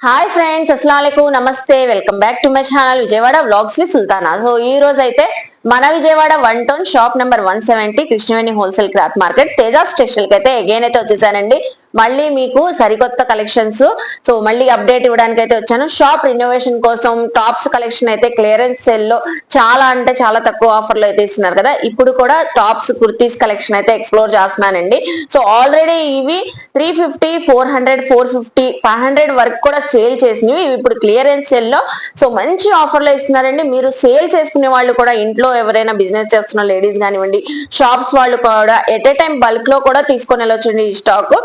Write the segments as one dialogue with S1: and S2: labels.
S1: Hi friends, అస్సలాముఅలైకుం, నమస్తే. Welcome back to my channel Vijayawada vlogs with Sultana. So ఈ రోజు అయితే మన Vijayawada 1 town shop number 170 Krishnaveni wholesale cloth market Tejas textile కి అయితే అగైన్ అయితే వచ్చేసానండి. మళ్ళీ మీకు సరికొత్త కలెక్షన్స్ సో మళ్ళీ అప్డేట్ ఇవ్వడానికి అయితే వచ్చాను. షాప్ రినోవేషన్ కోసం టాప్స్ కలెక్షన్ అయితే క్లియరెన్స్ సేల్ లో చాలా అంటే చాలా తక్కువ ఆఫర్ లో అయితే ఇస్తున్నారు కదా. ఇప్పుడు కూడా టాప్స్ కుర్తీస్ కలెక్షన్ అయితే ఎక్స్ప్లోర్ చేస్తున్నానండి. సో ఆల్రెడీ ఇవి 350, 400, 450, 500 వరకు కూడా సేల్ చేసినవి ఇవి ఇప్పుడు క్లియరెన్స్ సేల్ లో సో మంచి ఆఫర్ లో ఇస్తున్నారండి. మీరు సేల్ చేసుకునే వాళ్ళు కూడా ఇంట్లో ఎవరైనా బిజినెస్ చేస్తున్న లేడీస్ కానివ్వండి, షాప్స్ వాళ్ళు కూడా ఎట్ ఏ టైం బల్క్ లో కూడా తీసుకొని వెళ్ళొచ్చండి. ఈ స్టాక్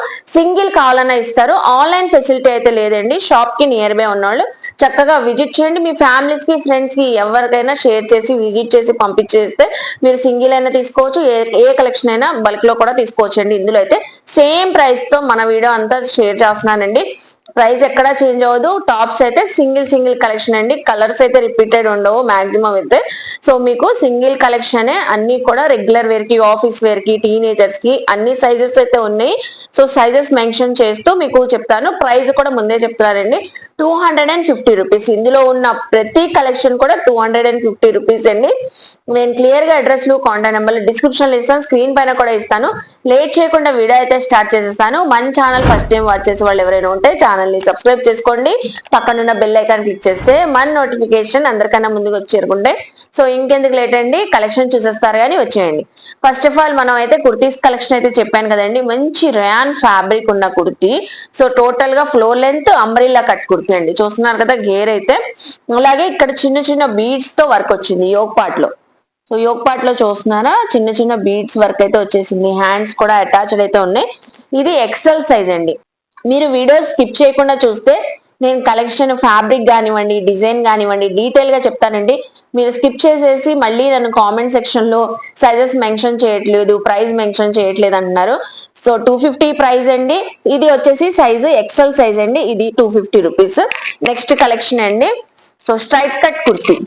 S1: సింగిల్ కావాలన్నా ఇస్తారు. ఆన్లైన్ ఫెసిలిటీ అయితే లేదండి. షాప్ కి నియర్ బై ఉన్నవాళ్ళు చక్కగా విజిట్ చేయండి. మీ ఫ్యామిలీస్ కి, ఫ్రెండ్స్ కి ఎవరికైనా షేర్ చేసి విజిట్ చేసి పంపించేస్తే మీరు సింగిల్ అయినా తీసుకోవచ్చు, ఏ కలెక్షన్ అయినా బల్క్ లో కూడా తీసుకోవచ్చు అండి. ఇందులో అయితే సేమ్ ప్రైస్ తో మన వీడియో అంతా షేర్ చేస్తున్నానండి. ప్రైస్ ఎక్కడా చేంజ్ అవ్వదు. టాప్స్ అయితే సింగిల్ కలెక్షన్ అండి. కలర్స్ అయితే రిపీటెడ్ ఉండవు మాక్సిమం అయితే. సో మీకు సింగిల్ కలెక్షన్ అన్ని కూడా రెగ్యులర్ వేర్ కి, ఆఫీస్ వేర్ కి, టీనేజర్స్ కి అన్ని సైజెస్ అయితే ఉన్నాయి. సో సైజెస్ మెన్షన్ చేస్తూ మీకు చెప్తాను. ప్రైస్ కూడా ముందే చెప్తానండి. 250 రూపీస్. ఇందులో ఉన్న ప్రతి కలెక్షన్ కూడా 250 రూపీస్ అండి. నేను క్లియర్ గా అడ్రస్ లు, కాంటాక్ట్ నెంబర్లు డిస్క్రిప్షన్ లో ఇస్తాను, స్క్రీన్ పైన కూడా ఇస్తాను. లేట్ చేయకుండా వీడియో అయితే స్టార్ట్ చేసేస్తాను. మన ఛానల్ ఫస్ట్ టైం వాచ్ చేసే వాళ్ళు ఎవరైనా ఉంటే ఛానల్ ని సబ్స్క్రైబ్ చేసుకోండి. పక్కనున్న బెల్ ఐకాన్ క్లిక్ చేస్తే మన నోటిఫికేషన్ అందరికన్నా ముందుకు వచ్చి చేరుకుంటే. సో ఇంకెందుకు లేట్ అండి, కలెక్షన్ చూసేస్తారు కానీ వచ్చేయండి. ఫస్ట్ ఆఫ్ ఆల్ మనం అయితే కుర్తీస్ కలెక్షన్ అయితే చెప్పాను కదండి. మంచి రేయాన్ ఫ్యాబ్రిక్ ఉన్న కుర్తీ. సో టోటల్ గా floor length umbrella cut kurti అండి. చూస్తున్నారు కదా గేర్ అయితే. అలాగే ఇక్కడ చిన్న బీడ్స్ తో వర్క్ వచ్చింది యోగ్ పార్ట్ లో. సో యోగ్ పార్ట్ లో చూస్తున్నారా చిన్న బీడ్స్ వర్క్ అయితే వచ్చేసింది. హ్యాండ్స్ కూడా అటాచ్డ్ అయితే ఉన్నాయి. ఇది ఎక్సెల్ సైజ్ అండి. మీరు వీడియో స్కిప్ చేయకుండా చూస్తే నేను కలెక్షన్ ఫ్యాబ్రిక్ కానివ్వండి, డిజైన్ కానివ్వండి డీటెయిల్ గా చెప్తానండి. మీరు స్కిప్ చేసేసి మళ్ళీ నన్ను కామెంట్ సెక్షన్ లో సైజెస్ మెన్షన్ చేయట్లేదు, ప్రైస్ మెన్షన్ చేయట్లేదు అంటున్నారు. సో 250 ప్రైస్ అండి. ఇది వచ్చేసి సైజు ఎక్సెల్ సైజ్ అండి. ఇది 250 రూపీస్. నెక్స్ట్ కలెక్షన్ అండి. So straight cut kurti.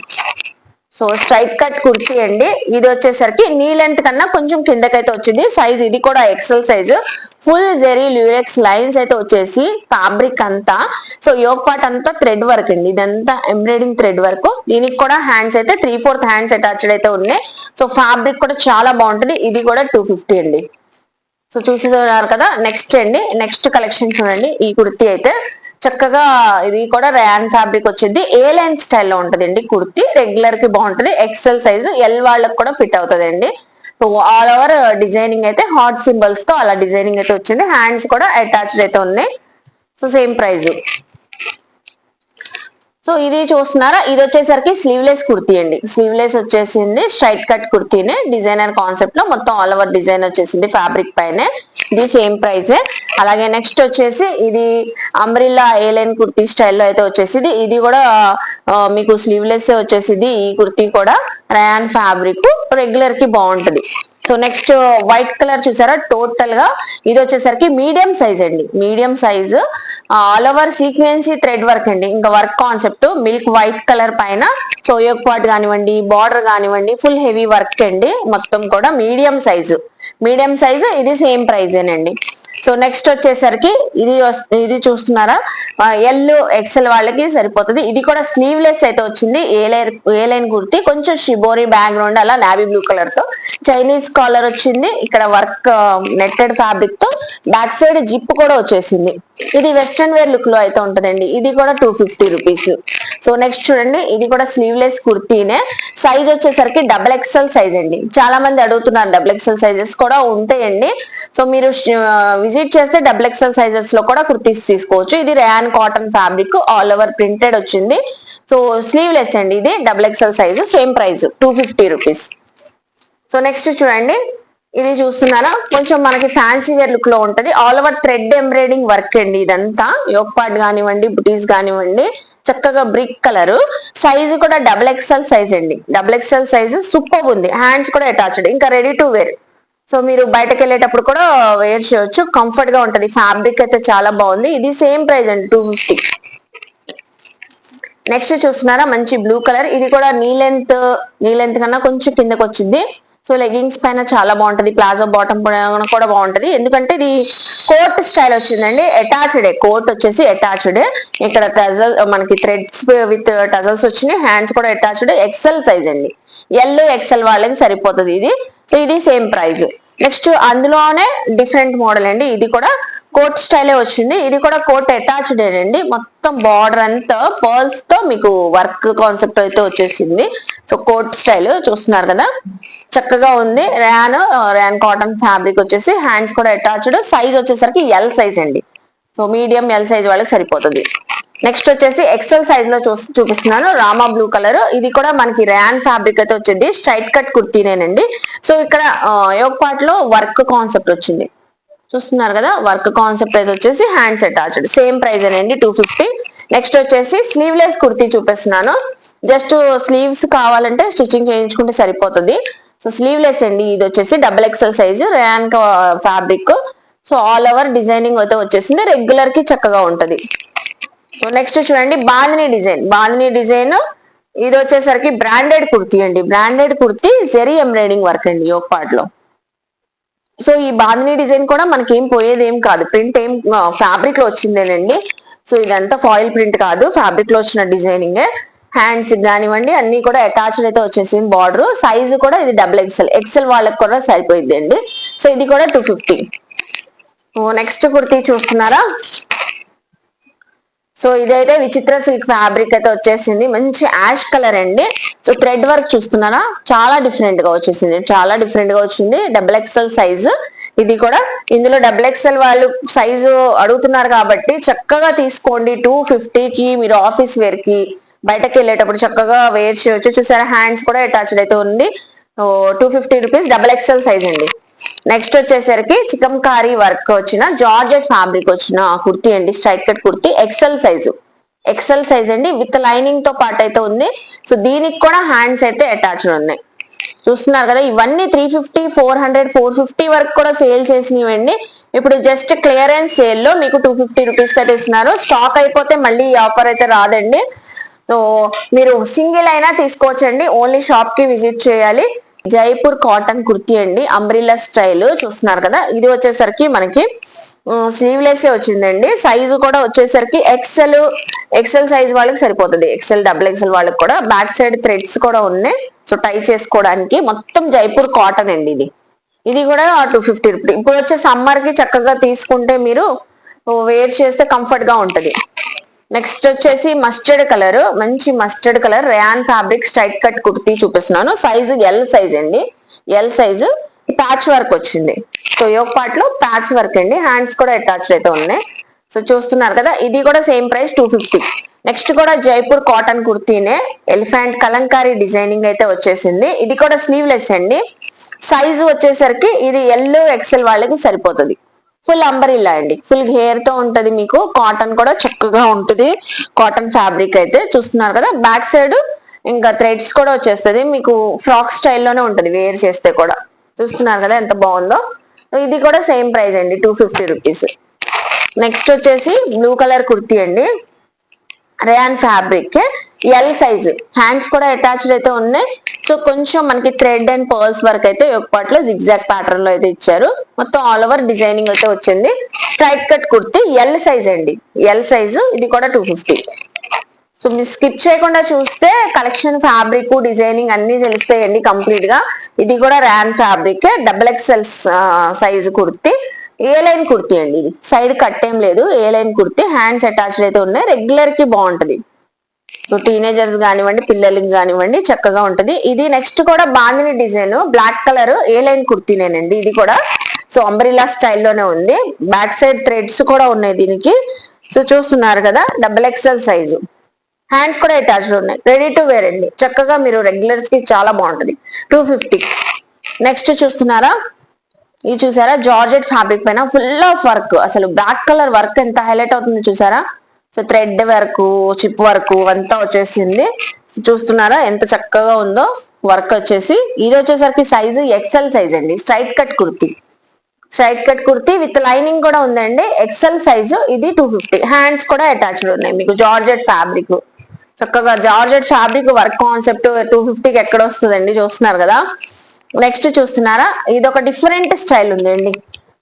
S1: So straight cut kurti అండి. ఇది వచ్చేసరికి నీ లెంత్ కన్నా కొంచెం కిందకైతే వచ్చింది సైజ్. ఇది కూడా XL size. Full zari lurex lines అయితే వచ్చేసి ఫ్యాబ్రిక్ అంతా. సో యోగ్ పార్ట్ అంతా థ్రెడ్ వర్క్ అండి. ఇదంతా ఎంబ్రాయిడింగ్ థ్రెడ్ వర్క్. దీనికి కూడా హ్యాండ్స్ అయితే 3/4 హ్యాండ్స్ అటాచ్డ్ అయితే ఉన్నాయి. సో ఫ్యాబ్రిక్ కూడా చాలా బాగుంటుంది. ఇది కూడా 250 అండి. సో చూసేవారు కదా. నెక్స్ట్ అండి, నెక్స్ట్ కలెక్షన్ చూడండి. ఈ కుర్తీ అయితే చక్కగా ఇది కూడా ర్యాన్ ఫ్యాబ్రిక్ వచ్చింది. ఏ లైన్ స్టైల్లో ఉంటదండి కుర్తీ. రెగ్యులర్ కి బాగుంటది. ఎక్సెల్ సైజు ఎల్ వాళ్ళకి కూడా ఫిట్ అవుతుంది అండి. సో ఆల్ ఓవర్ డిజైనింగ్ అయితే హార్ట్ సింబల్స్ తో అలా డిజైనింగ్ అయితే వచ్చింది. హ్యాండ్స్ కూడా అటాచ్డ్ అయితే ఉన్నాయి. So same price. సో ఇది చూస్తున్నారా, ఇది వచ్చేసరికి స్లీవ్లెస్ కుర్తీ అండి. స్లీవ్లెస్ వచ్చేసింది. స్ట్రైట్ కట్ కుర్తీనే డిజైనర్ కాన్సెప్ట్ లో మొత్తం ఆల్ ఓవర్ డిజైన్ వచ్చేసింది ఫ్యాబ్రిక్ పైనే. ఇది సేమ్ ప్రైజే. అలాగే నెక్స్ట్ వచ్చేసి ఇది అంబ్రిల్లా ఏ లైన్ కుర్తీ స్టైల్లో అయితే వచ్చేసింది. ఇది కూడా మీకు స్లీవ్లెస్ వచ్చేసింది. ఈ కుర్తీ కూడా రయాన్ ఫ్యాబ్రిక్ రెగ్యులర్ కి బాగుంటది. సో నెక్స్ట్ వైట్ కలర్ చూసారా టోటల్ గా. ఇది వచ్చేసరికి మీడియం సైజ్ అండి. Medium size all over sequence thread work అండి. ఇంకా work concept milk white colour పైన. సో యోగ్ పార్ట్ కానివ్వండి, బార్డర్ కానివ్వండి ఫుల్ హెవీ వర్క్ అండి. మొత్తం కూడా మీడియం సైజు. మీడియం సైజు ఇది సేమ్ ప్రైజేనండి. సో నెక్స్ట్ వచ్చేసరికి ఇది చూస్తున్నారా ఎల్ ఎక్సెల్ వాళ్ళకి సరిపోతుంది. ఇది కూడా స్లీవ్లెస్ అయితే వచ్చింది. ఏ లైన్ కుర్తి కొంచెం షిబోరి బ్యాక్గ్రౌండ్ అలా నావీ బ్లూ కలర్ తో చైనీస్ కాలర్ వచ్చింది. ఇక్కడ వర్క్ నెట్టెడ్ ఫ్యాబ్రిక్ తో బ్యాక్ సైడ్ జిప్ కూడా వచ్చేసింది. ఇది వెస్ట్రన్ వేర్ లుక్ లో అయితే ఉంటదండి. ఇది కూడా 250 రూపీస్. సో నెక్స్ట్ చూడండి, ఇది కూడా స్లీవ్లెస్ కుర్తీనే. సైజ్ వచ్చేసరికి డబుల్ ఎక్సెల్ సైజ్ అండి. చాలా మంది అడుగుతున్నారు డబుల్ ఎక్సెల్ సైజెస్ కూడా ఉంటాయండి. సో మీరు విజిట్ చేస్తే డబుల్ ఎక్సెల్ సైజెస్ లో కూడా కుర్తీస్ తీసుకోవచ్చు. ఇది rayon cotton fabric all over printed వచ్చింది. సో స్లీవ్లెస్ అండి. ఇది double XL size. Same price 250 rupees. So next చూడండి, ఇది చూస్తున్నారా కొంచెం మనకి ఫ్యాన్సీ వేర్ లుక్ లో ఉంటది. All over thread embroidering work అండి. ఇదంతా యోగ్ పార్ట్ కానివ్వండి, బుటీస్ కానివ్వండి చక్కగా బ్రిక్ కలర్. సైజు కూడా డబుల్ ఎక్సెల్ సైజ్ అండి. డబుల్ ఎక్సెల్ సైజు సూపర్ ఉంది. హ్యాండ్స్ కూడా అటాచ్డ్. ఇంకా రెడీ టు వేర్. సో మీరు బయటకు వెళ్ళేటప్పుడు కూడా వేర్ చేయొచ్చు. కంఫర్ట్ గా ఉంటది. ఫ్యాబ్రిక్ అయితే చాలా బాగుంది. ఇది సేమ్ ప్రైస్ అండి 250. నెక్స్ట్ చూస్తున్నారా మంచి బ్లూ కలర్. ఇది కూడా నీ లెంత్ కన్నా కొంచెం కిందకి వచ్చింది. సో లెగ్గింగ్స్ పైన చాలా బాగుంటది. ప్లాజో బాటమ్ కూడా బాగుంటది. ఎందుకంటే ఇది కోట్ స్టైల్ వచ్చిందండి, అటాచ్డ్ కోట్ వచ్చేసి అటాచ్డ్. ఇక్కడ టజల్ మనకి థ్రెడ్స్ విత్ టజల్స్ వచ్చినాయి, హ్యాండ్స్ కూడా అటాచ్డ్. ఎక్సెల్ సైజ్ అండి, ఎల్ ఎక్సెల్ వాళ్ళకి సరిపోతుంది ఇది. సో ఇది సేమ్ ప్రైస్. నెక్స్ట్ అందులోనే డిఫరెంట్ మోడల్ అండి, ఇది కూడా కోట్ స్టైలే వచ్చింది. ఇది కూడా కోట్ అటాచ్డ్ అండి, మొత్తం బార్డర్ అంతా పర్ల్స్ తో మీకు వర్క్ కాన్సెప్ట్ అయితే వచ్చేసింది. సో కోట్ స్టైల్ చూస్తున్నారు కదా, చక్కగా ఉంది. ర్యాన్ కాటన్ ఫ్యాబ్రిక్ వచ్చేసి, హ్యాండ్స్ కూడా అటాచ్డ్. సైజ్ వచ్చేసరికి ఎల్ సైజ్ అండి, సో మీడియం ఎల్ సైజ్ వాళ్ళకి సరిపోతుంది. నెక్స్ట్ వచ్చేసి ఎక్సెల్ సైజ్ లో చూపిస్తున్నాను, రామా బ్లూ కలర్. ఇది కూడా మనకి ర్యాన్ ఫ్యాబ్రిక్ అయితే వచ్చింది, స్ట్రైట్ కట్ కుర్తీనేనండి. సో ఇక్కడ యోగ్ పార్ట్ లో వర్క్ కాన్సెప్ట్ వచ్చింది, చూస్తున్నారు కదా. వర్క్ కాన్సెప్ట్ అయితే వచ్చేసి హ్యాండ్స్ అటాచ్డ్, సేమ్ ప్రైస్ అండి 250. నెక్స్ట్ వచ్చేసి స్లీవ్లెస్ కుర్తీ చూపిస్తున్నాను. జస్ట్ స్లీవ్స్ కావాలంటే స్టిచ్చింగ్ చేయించుకుంటే సరిపోతుంది. సో స్లీవ్లెస్ అండి, ఇది వచ్చేసి double XL size, rayon fabric. So all over designing అయితే వచ్చేసింది, రెగ్యులర్ కి చక్కగా ఉంటది. సో నెక్స్ట్ చూడండి, బాందిని డిజైన్. ఇది వచ్చేసరికి బ్రాండెడ్ కుర్తీ అండి, branded kurti zari embroidering work అండి యోగ్ పార్ట్ లో. సో ఈ బాందిని డిజైన్ కూడా మనకి ఏం పోయేది ఏం కాదు, ప్రింట్ ఏం ఫ్యాబ్రిక్ లో వచ్చిందేనండి. సో ఇదంతా ఫాయిల్ ప్రింట్ కాదు, ఫ్యాబ్రిక్ లో వచ్చిన డిజైనింగ్. హ్యాండ్స్ కానివ్వండి అన్ని కూడా అటాచ్డ్ అయితే వచ్చేసింది. బార్డర్ సైజు కూడా ఇది డబుల్ ఎక్సెల్ వాళ్ళకి కూడా సరిపోయింది అండి. సో ఇది కూడా 250. నెక్స్ట్ కుర్తీ చూస్తున్నారా. సో ఇదైతే విచిత్ర సిల్క్ ఫ్యాబ్రిక్ అయితే వచ్చేసింది, మంచి యాష్ కలర్ అండి. సో థ్రెడ్ వర్క్ చూస్తున్నారా, చాలా డిఫరెంట్ గా వచ్చేసింది, చాలా డిఫరెంట్ గా వచ్చింది. డబుల్ ఎక్సెల్ సైజ్ ఇది కూడా. ఇందులో డబుల్ ఎక్సెల్ వాళ్ళు సైజు అడుగుతున్నారు కాబట్టి చక్కగా తీసుకోండి. 250కి మీరు ఆఫీస్ వేర్ కి బయటకు వెళ్ళేటప్పుడు చక్కగా వేర్ చేయొచ్చు. చూసారా, హ్యాండ్స్ కూడా అటాచ్డ్ అయితే ఉంది. 250 రూపీస్, డబుల్ ఎక్సెల్ సైజ్ అండి. నెక్స్ట్ వచ్చేసరికి చికన్ కారీ వర్క్ వచ్చిన జార్జెట్ ఫ్యాబ్రిక్ వచ్చిన కుర్తీ అండి, straight cut kurti. XL size అండి, విత్ లైనింగ్ తో పాటు అయితే ఉంది. సో దీనికి కూడా హ్యాండ్స్ అయితే అటాచ్డ్ ఉన్నాయి, చూస్తున్నారు కదా. ఇవన్నీ 350, 400, 450 వరకు కూడా సేల్ చేసినవండి. ఇప్పుడు జస్ట్ క్లియరెన్స్ సేల్ లో మీకు 250 రూపీస్ అయితే ఇస్తున్నారు. స్టాక్ అయిపోతే మళ్ళీ ఈ ఆఫర్ అయితే రాదండి. సో మీరు సింగిల్ అయినా తీసుకోవచ్చండి, ఓన్లీ షాప్ కి విజిట్ చేయాలి. జైపూర్ కాటన్ కుర్తీ అండి, అంబ్రిల్లా స్టైల్ చూస్తున్నారు కదా. ఇది వచ్చేసరికి మనకి స్లీవ్లెస్ వచ్చిందండి. సైజు కూడా వచ్చేసరికి ఎక్సెల్ సైజ్ వాళ్ళకి సరిపోతుంది, ఎక్సెల్ డబుల్ ఎక్సెల్ వాళ్ళకి కూడా. బ్యాక్ సైడ్ థ్రెడ్స్ కూడా ఉన్నాయి, సో టై చేసుకోవడానికి. మొత్తం జైపూర్ కాటన్ అండి ఇది కూడా 250 రూపీస్. ఇప్పుడు వచ్చే సమ్మర్ కి చక్కగా తీసుకుంటే మీరు వేర్ చేస్తే కంఫర్ట్ గా ఉంటది. నెక్స్ట్ వచ్చేసి మస్టర్డ్ కలర్, మంచి mustard colour rayon fabric straight cut kurti చూపిస్తున్నాను. సైజు ఎల్ సైజ్ అండి, ఎల్ సైజు. ప్యాచ్ వర్క్ వచ్చింది, సో యోగ్ పార్ట్ లో ప్యాచ్ వర్క్ అండి. హ్యాండ్స్ కూడా అటాచ్డ్ అయితే ఉన్నాయి. సో చూస్తున్నారు కదా, ఇది కూడా సేమ్ ప్రైస్ 250. నెక్స్ట్ కూడా జైపూర్ కాటన్ కుర్తీనే, ఎలిఫెంట్ కలంకారీ డిజైనింగ్ అయితే వచ్చేసింది. ఇది కూడా స్లీవ్లెస్ అండి. సైజు వచ్చేసరికి ఇది ఎల్ ఎక్సెల్ వాళ్ళకి సరిపోతుంది. ఫుల్ అంబరిల్లా అండి, ఫుల్ హెయిర్ తో ఉంటది మీకు. కాటన్ కూడా చక్కగా ఉంటుంది, కాటన్ ఫ్యాబ్రిక్ అయితే చూస్తున్నారు కదా. బ్యాక్ సైడ్ ఇంకా థ్రెడ్స్ కూడా వచ్చేస్తుంది మీకు, ఫ్రాక్ స్టైల్లోనే ఉంటది వేర్ చేస్తే కూడా. చూస్తున్నారు కదా ఎంత బాగుందో. ఇది కూడా సేమ్ ప్రైస్ అండి 250 రూపీస్. నెక్స్ట్ వచ్చేసి బ్లూ కలర్ కుర్తీ అండి, rayon fabric, L size. Hands కూడా అటాచ్డ్ అయితే ఉన్నాయి. సో కొంచెం మనకి థ్రెడ్ అండ్ పర్ల్స్ వర్క్ అయితే ఒక పార్ట్ లో జిగ్జాగ్ ప్యాటర్న్ లో అయితే ఇచ్చారు. మొత్తం ఆల్ ఓవర్ డిజైనింగ్ అయితే వచ్చింది. Straight cut kurti L size అండి, ఎల్ సైజు. ఇది కూడా 250. సో మీరు స్కిప్ చేయకుండా చూస్తే కలెక్షన్, ఫ్యాబ్రిక్, డిజైనింగ్ అన్ని తెలుస్తాయండి కంప్లీట్ గా. ఇది కూడా rayon fabric, double XL size kurti. A line kurti అండి, ఇది సైడ్ కట్ ఏం లేదు, A line kurti. Hands attached అయితే ఉన్నాయి, రెగ్యులర్ కి బాగుంటది. సో టీనేజర్స్ కానివ్వండి, పిల్లలకి కానివ్వండి చక్కగా ఉంటది. ఇది నెక్స్ట్ కూడా బాందిని డిజైన్, బ్లాక్ కలర్ ఏ లైన్ కుర్తీనేనండి ఇది కూడా. సో అంబ్రిల్లా స్టైల్లోనే ఉంది. బ్యాక్ సైడ్ థ్రెడ్స్ కూడా ఉన్నాయి దీనికి. సో చూస్తున్నారు కదా, డబుల్ ఎక్స్ఎల్ సైజు. హ్యాండ్స్ కూడా అటాచ్డ్ ఉన్నాయి, రెడీ టు వేర్ అండి. చక్కగా మీరు రెగ్యులర్స్ కి చాలా బాగుంటది. 250. నెక్స్ట్ చూస్తున్నారా, ఇది చూసారా, జార్జెట్ ఫ్యాబ్రిక్ పైన ఫుల్ ఆఫ్ వర్క్. అసలు బ్లాక్ కలర్ వర్క్ ఎంత హైలైట్ అవుతుంది చూసారా. So thread work, chip work అంతా వచ్చేసింది. చూస్తున్నారా ఎంత చక్కగా ఉందో వర్క్ వచ్చేసి. ఇది వచ్చేసరికి సైజు ఎక్సెల్ సైజ్ అండి, straight cut kurti. Straight cut kurti with lining కూడా ఉందండి, ఎక్సెల్ సైజు. ఇది 250. హ్యాండ్స్ కూడా అటాచ్డ్ ఉన్నాయి మీకు. జార్జెట్ ఫ్యాబ్రిక్, చక్కగా జార్జెట్ ఫ్యాబ్రిక్ వర్క్ కాన్సెప్ట్ 250కి ఎక్కడ వస్తుందండి, చూస్తున్నారు కదా. నెక్స్ట్ చూస్తున్నారా, ఇది ఒక డిఫరెంట్ స్టైల్ ఉందండి.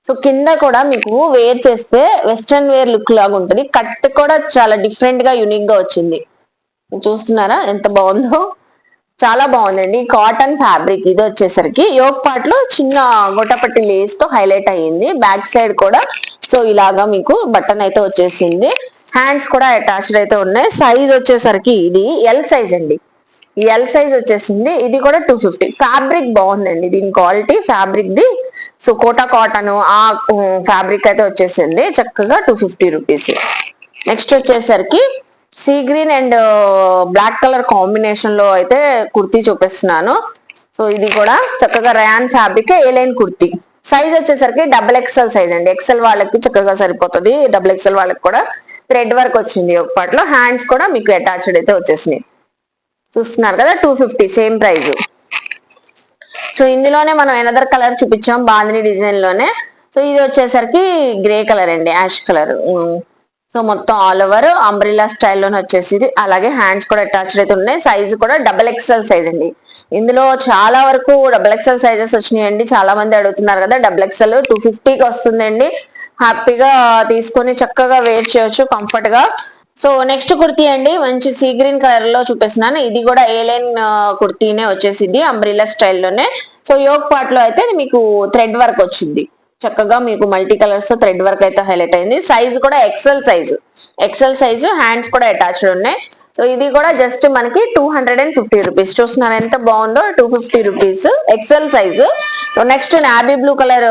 S1: సో కింద కూడా మీకు వేర్ చేస్తే వెస్ట్రన్ వేర్ లుక్ లాగా ఉంటుంది. కట్ కూడా చాలా డిఫరెంట్ గా యూనిక్ గా వచ్చింది. చూస్తున్నారా ఎంత బాగుందో, చాలా బాగుందండి. కాటన్ ఫ్యాబ్రిక్ ఇది వచ్చేసరికి యోక్ పార్ట్ లో చిన్న గొట్టపట్టి లేస్ తో హైలైట్ అయ్యింది. బ్యాక్ సైడ్ కూడా సో ఇలాగా మీకు బటన్ అయితే వచ్చేసింది. హ్యాండ్స్ కూడా అటాచ్డ్ అయితే ఉన్నాయి. సైజ్ వచ్చేసరికి ఇది ఎల్ సైజ్ అండి. ఎల్ సైజ్ వచ్చేసింది. ఇది కూడా 250. ఫ్యాబ్రిక్ బాగుందండి, దీని క్వాలిటీ ఫ్యాబ్రిక్ ది. సో కోటా కాటన్ ఆ ఫ్యాబ్రిక్ అయితే వచ్చేసింది. చక్కగా 250 రూపీస్. నెక్స్ట్ వచ్చేసరికి sea green and black colour combination లో అయితే కుర్తీ చూపిస్తున్నాను. సో ఇది కూడా చక్కగా rayon fabric A line kurti. Size వచ్చేసరికి XXL సైజ్ అండి. ఎక్సెల్ వాళ్ళకి చక్కగా సరిపోతుంది. XXL వాళ్ళకి కూడా థ్రెడ్ వర్క్ వచ్చింది ఒక పార్ట్లో. హ్యాండ్స్ కూడా మీకు అటాచ్డ్ అయితే వచ్చేసినాయి. చూస్తున్నారు కదా, 250 సేమ్ ప్రైస్. సో ఇందులోనే మనం ఎనదర్ కలర్ చూపించాం బాందిని డిజైన్ లోనే. సో ఇది వచ్చేసరికి గ్రే కలర్ అండి, యాష్ కలర్. సో మొత్తం ఆల్ ఓవర్ అంబ్రిల్లా స్టైల్లోనే వచ్చేసింది. అలాగే హ్యాండ్స్ కూడా అటాచ్డ్ అయితే ఉన్నాయి. సైజ్ కూడా XXL సైజ్ అండి. ఇందులో చాలా వరకు XXL సైజెస్ వచ్చినాయండి. చాలా మంది అడుగుతున్నారు కదా. XXL 250కి వస్తుందండి. హ్యాపీగా తీసుకొని చక్కగా వేర్ చేయొచ్చు కంఫర్ట్ గా. సో నెక్స్ట్ కుర్తీ అండి, మంచి సీ గ్రీన్ కలర్ లో చూపిస్తున్నాను. ఇది కూడా ఏ లైన్ కుర్తీనే వచ్చేసింది అంబ్రిల్లా స్టైల్లోనే. సో యోక్ పార్ట్ లో అయితే మీకు థ్రెడ్ వర్క్ వచ్చింది. చక్కగా మీకు మల్టీ కలర్స్ తో థ్రెడ్ వర్క్ అయితే హైలైట్ అయింది. సైజ్ కూడా ఎక్సెల్ సైజు. హ్యాండ్స్ కూడా అటాచ్డ్ ఉన్నాయి. సో ఇది కూడా జస్ట్ మనకి 250 రూపీస్. చూస్తున్నారు ఎంత బాగుందో, 250 rupees XL size. So next navy blue colour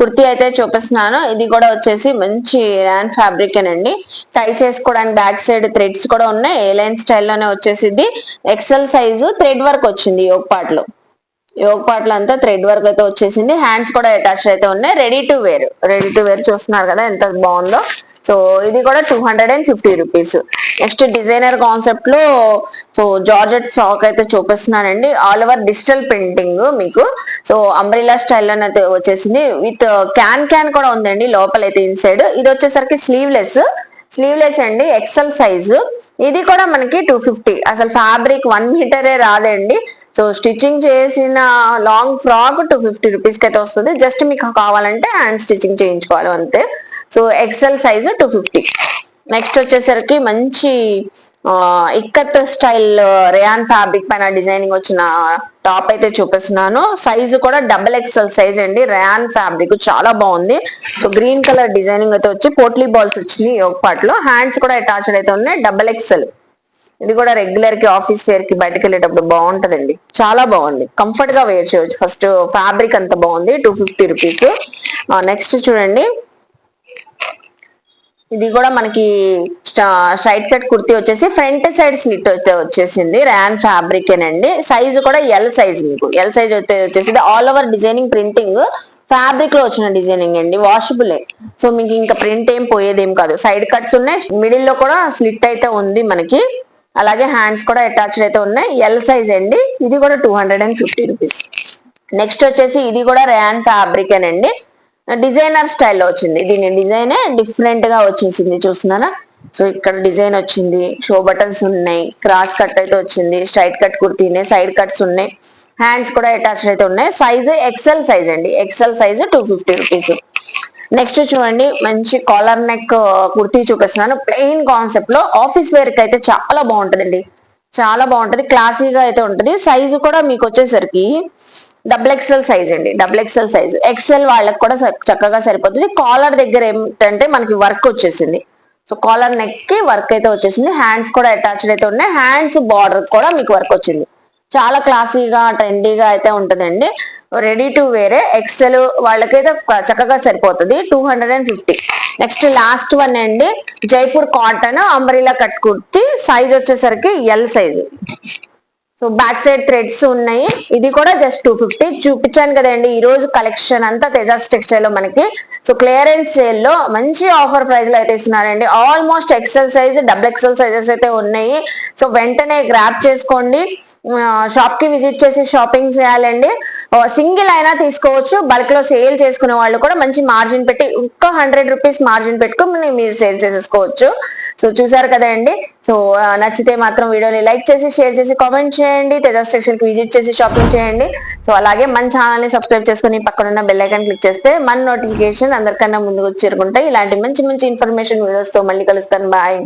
S1: kurti అయితే చూపిస్తున్నాను. ఇది కూడా వచ్చేసి మంచి ర్యాన్ ఫ్యాబ్రిక్ అండి. టై చేసుకోవడానికి బ్యాక్ సైడ్ థ్రెడ్స్ కూడా ఉన్నాయి. ఏ లైన్ స్టైల్లోనే వచ్చేసింది. XL size. థ్రెడ్ వర్క్ వచ్చింది యోక్ పార్ట్ లో. యోగ్ పార్ట్ లో అంతా థ్రెడ్ వర్క్ అయితే వచ్చేసింది. హ్యాండ్స్ కూడా అటాచ్డ్ అయితే ఉన్నాయి. రెడీ టు వేర్ చూస్తున్నారు కదా ఎంత బాగుందో. సో ఇది కూడా 250 రూపీస్. నెక్స్ట్ డిజైనర్ కాన్సెప్ట్ లో సో జార్జెట్ ఫ్రాక్ అయితే చూపిస్తున్నానండి. ఆల్ ఓవర్ డిజిటల్ ప్రింటింగ్ మీకు. సో అంబ్రిల్లా స్టైల్లో అయితే వచ్చేసింది. విత్ క్యాన్ కూడా ఉందండి లోపల అయితే ఇన్సైడ్. ఇది వచ్చేసరికి స్లీవ్లెస్ అండి, ఎక్సెల్ సైజు. ఇది కూడా మనకి 250. అసలు ఫ్యాబ్రిక్ 1 మీటరే రాదండి. సో స్టిచ్చింగ్ చేసిన లాంగ్ ఫ్రాక్ 250 రూపీస్ కి అయితే వస్తుంది. జస్ట్ మీకు కావాలంటే హ్యాండ్ స్టిచ్చింగ్ చేయించుకోవాలి అంతే. So XL size 250. నెక్స్ట్ వచ్చేసరికి మంచి ఇక్కత్ స్టైల్ రేయాన్ ఫ్యాబ్రిక్ పైన డిజైనింగ్ వచ్చిన టాప్ అయితే చూపిస్తున్నాను. సైజు కూడా XXL సైజ్ అండి. రేయాన్ ఫ్యాబ్రిక్ చాలా బాగుంది. సో గ్రీన్ కలర్ డిజైనింగ్ అయితే వచ్చి పోట్లీ బాల్స్ వచ్చినాయి యోగ్ పార్ట్ లో. హ్యాండ్స్ కూడా అటాచ్డ్ అయితే ఉన్నాయి. XXL. ఇది కూడా రెగ్యులర్ కి ఆఫీస్ వేర్ కి బయటకు వెళ్ళేటప్పుడు బాగుంటదండి. చాలా బాగుంది, కంఫర్ట్ గా వేర్ చేయొచ్చు. ఫస్ట్ ఫ్యాబ్రిక్ అంత బాగుంది. 250 రూపీస్. నెక్స్ట్ చూడండి, ఇది కూడా మనకి స్ట్రైట్ కట్ కుర్తీ వచ్చేసి ఫ్రంట్ సైడ్ స్లిట్ అయితే వచ్చేసింది. ర్యాన్ ఫ్యాబ్రిక్ ఏనండి. సైజ్ కూడా ఎల్ సైజ్. మీకు ఎల్ సైజ్ అయితే వచ్చేసింది. All over designing printing fabric లో వచ్చిన డిజైనింగ్ అండి. వాషబులే. సో మీకు ఇంకా ప్రింట్ ఏం పోయేదేం కాదు. సైడ్ కట్స్ ఉన్నాయి. మిడిల్ లో కూడా స్లిట్ అయితే ఉంది మనకి. అలాగే హ్యాండ్స్ కూడా అటాచ్డ్ అయితే ఉన్నాయి. ఎల్ సైజ్ అండి. ఇది కూడా 250 రూపీస్. నెక్స్ట్ వచ్చేసి ఇది కూడా రేయాన్ ఫ్యాబ్రిక్ అండి. డిజైనర్ స్టైల్లో వచ్చింది. దీని డిజైనే డిఫరెంట్ గా వచ్చేసింది. చూస్తున్నారా. సో ఇక్కడ డిజైన్ వచ్చింది. షో బటన్స్ ఉన్నాయి. క్రాస్ కట్ అయితే వచ్చింది. స్ట్రైట్ కట్ కుర్తీనే. సైడ్ కట్స్ ఉన్నాయి. హ్యాండ్స్ కూడా అటాచ్డ్ అయితే ఉన్నాయి. సైజ్ ఎక్సెల్ సైజ్ అండి. XL size 250 rupees. నెక్స్ట్ చూడండి, మంచి కాలర్ నెక్ కుర్తీ చూపిస్తున్నాను. ప్లెయిన్ కాన్సెప్ట్ లో ఆఫీస్ వేర్ కి అయితే చాలా బాగుంటదండి. చాలా బాగుంటది. క్లాసీగా అయితే ఉంటది. సైజు కూడా మీకు వచ్చేసరికి XXL సైజ్ అండి. XXL size. ఎక్సెల్ వాళ్ళకి కూడా చక్కగా సరిపోతుంది. కాలర్ దగ్గర ఏంటంటే మనకి వర్క్ వచ్చేసింది. సో కాలర్ నెక్ కి వర్క్ అయితే వచ్చేసింది. హ్యాండ్స్ కూడా అటాచ్డ్ అయితే ఉన్నాయి. హ్యాండ్స్ బార్డర్ కూడా మీకు వర్క్ వచ్చింది. చాలా క్లాసీగా ట్రెండీగా అయితే ఉంటదండి. రెడీ టు వేరే. ఎక్సెల్ వాళ్ళకైతే చక్కగా సరిపోతుంది. 250. నెక్స్ట్ లాస్ట్ వన్ అండి, Jaipur cotton umbrella cut kurti. Size వచ్చేసరికి L size. So back side threads ఉన్నాయి. ఇది కూడా జస్ట్ 250. చూపించాను కదండి ఈ రోజు కలెక్షన్ అంతా తేజాస్ టెక్స్టైల్ లో మనకి. సో క్లియరెన్స్ సేల్ లో మంచి ఆఫర్ ప్రైస్ లో అయితే ఇస్తున్నారండి. Almost XL size XXL sizes అయితే ఉన్నాయి. సో వెంటనే గ్రాప్ చేసుకోండి. షాప్ కి విజిట్ చేసి షాపింగ్ చేయాలండి. సింగిల్ అయినా తీసుకోవచ్చు, బల్క్ లో సేల్ చేసుకునే వాళ్ళు కూడా మంచి మార్జిన్ పెట్టి ఇంకో 100 రూపీస్ మార్జిన్ పెట్టుకుని మీరు సేల్ చేసేసుకోవచ్చు. సో చూసారు కదండి. సో నచ్చితే మాత్రం వీడియోని లైక్ చేసి షేర్ చేసి కామెంట్ చేయండి, తేజాస్ టెక్స్టైల్ కి విజిట్ చేసి షాపింగ్ చేయండి. సో అలాగే మన ఛానల్ ని సబ్స్క్రైబ్ చేసుకుని పక్కన ఉన్న బెల్ ఐకాన్ క్లిక్ చేస్తే మన నోటిఫికేషన్ అందరికన్నా ముందుకు చేరుకుంటాయి. ఇలాంటి మంచి మంచి ఇన్ఫర్మేషన్ వీడియోస్ తో మళ్ళీ కలుస్తాను. బాయ్.